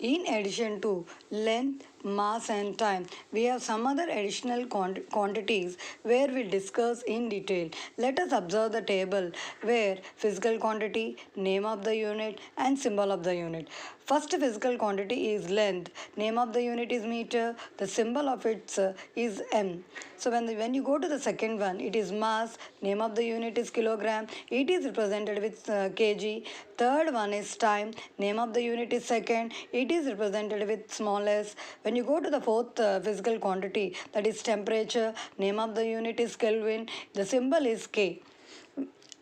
In addition to length, mass and time, we have some other additional quantities where we discuss in detail. Let us observe the table where physical quantity, name of the unit and symbol of the unit. First physical quantity is length, name of the unit is meter, the symbol of it is m. So when you go to the second one, it is mass, name of the unit is kilogram, it is represented with kg. Third one is time, name of the unit is second, it is represented with small s. When you go to the fourth physical quantity, that is temperature, name of the unit is Kelvin, the symbol is K.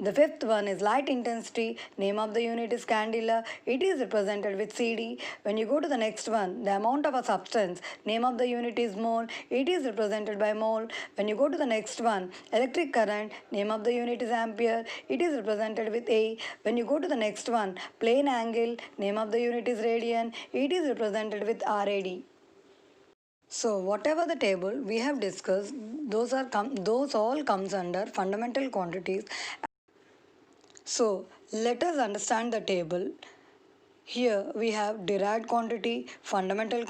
The fifth one is light intensity. Name of the unit is candela. It is represented with CD. When you go to the next one, the amount of a substance. Name of the unit is mole. It is represented by mole. When you go to the next one, electric current. Name of the unit is ampere. It is represented with A. When you go to the next one, plane angle. Name of the unit is radian. It is represented with RAD. So whatever the table we have discussed, those all comes under fundamental quantities. So let us understand the table. Here we have derived quantity, fundamental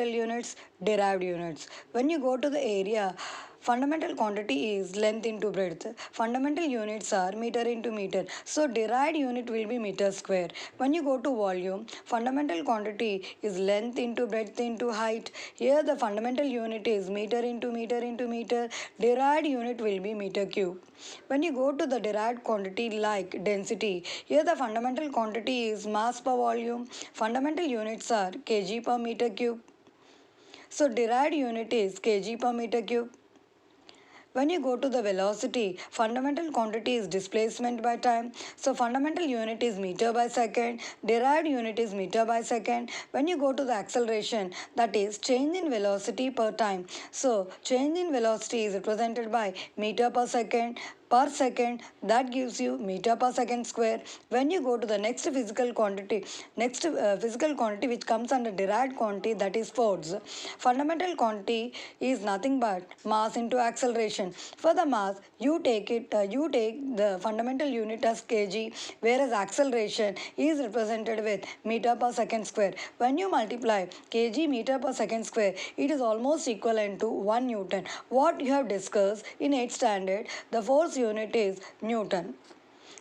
units, derived units. When you go to the area, fundamental quantity is length into breadth. Fundamental units are meter into meter. So derived unit will be meter square. When you go to volume, fundamental quantity is length into breadth into height. Here the fundamental unit is meter into meter into meter. Derived unit will be meter cube. When you go to the derived quantity like density, here the fundamental quantity is mass per volume. Fundamental units are kg per meter cube. So derived unit is kg per meter cube. When you go to the velocity, fundamental quantity is displacement by time. So fundamental unit is meter by second. Derived unit is meter by second. When you go to the acceleration, that is change in velocity per time. So change in velocity is represented by meter per second. That gives you meter per second square. When you go to the next physical quantity which comes under derived quantity, that is force. Fundamental quantity is nothing but mass into acceleration. For the mass, you take the fundamental unit as kg, whereas acceleration is represented with meter per second square. When you multiply kg meter per second square, it is almost equivalent to 1 Newton. What you have discussed in 8th standard, the force unit is Newton.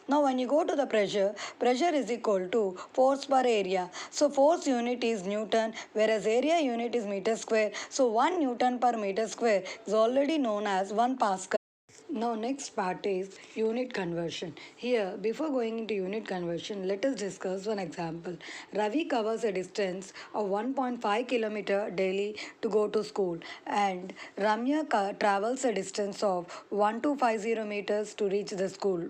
Now when you go to the pressure is equal to force per area. So force unit is Newton, whereas area unit is meter square. So 1 Newton per meter square is already known as 1 Pascal. Now next part is unit conversion. Here before going into unit conversion, let us discuss one example. Ravi covers a distance of 1.5 kilometer daily to go to school, and Ramya travels a distance of 1250 meters to reach the school.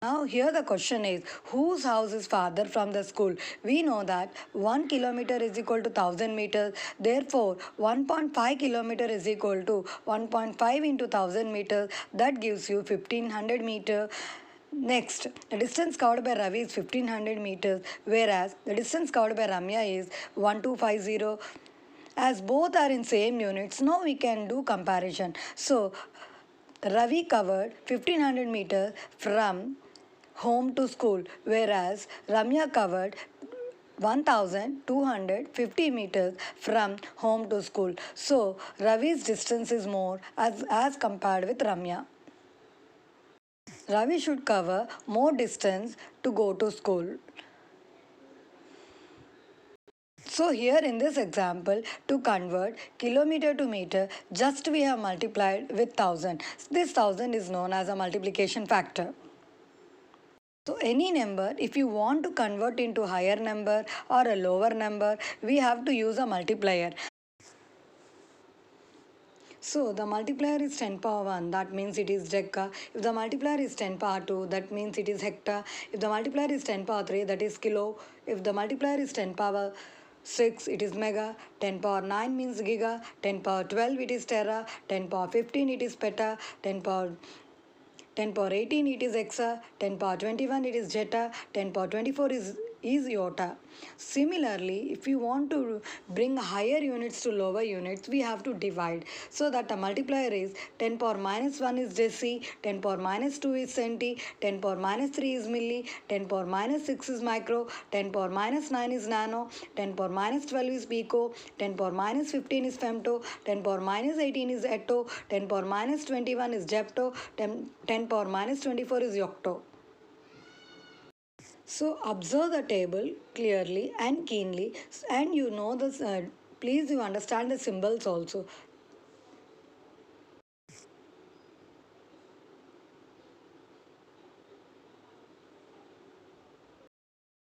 Now here the question is, whose house is farther from the school? We know that 1 kilometer is equal to 1000 meters. Therefore 1.5 kilometer is equal to 1.5 into 1000 meters. That gives you 1500 meters. Next, the distance covered by Ravi is 1500 meters, whereas the distance covered by Ramya is 1250. As both are in same units, now we can do comparison. So Ravi covered 1500 meters from home to school, whereas Ramya covered 1250 meters from home to school. So Ravi's distance is more as compared with Ramya. Ravi should cover more distance to go to school. So here in this example, to convert kilometer to meter, just we have multiplied with 1000. This 1000 is known as a multiplication factor. So any number, if you want to convert into higher number or a lower number, we have to use a multiplier. So the multiplier is 10 power 1, that means it is deca. If the multiplier is 10 power 2, that means it is hectare. If the multiplier is 10 power 3, that is kilo. If the multiplier is 10 power 6, it is mega. 10 power 9 means giga. 10 power 12, it is tera. 10 power 15, it is peta. 10 power 18, it is exa. 10 power 21, it is jetta. 10 power 24 is is iota. Similarly, if you want to bring higher units to lower units, we have to divide. So that the multiplier is 10 power minus 1 is deci, 10 power minus 2 is centi, 10 power minus 3 is milli, 10 power minus 6 is micro, 10 power minus 9 is nano, 10 power minus 12 is pico, 10 power minus 15 is femto, 10 power minus 18 is etto, 10 power minus 21 is jepto, 10 power minus 24 is yocto. So observe the table clearly and keenly, and you know this. Please you understand the symbols also.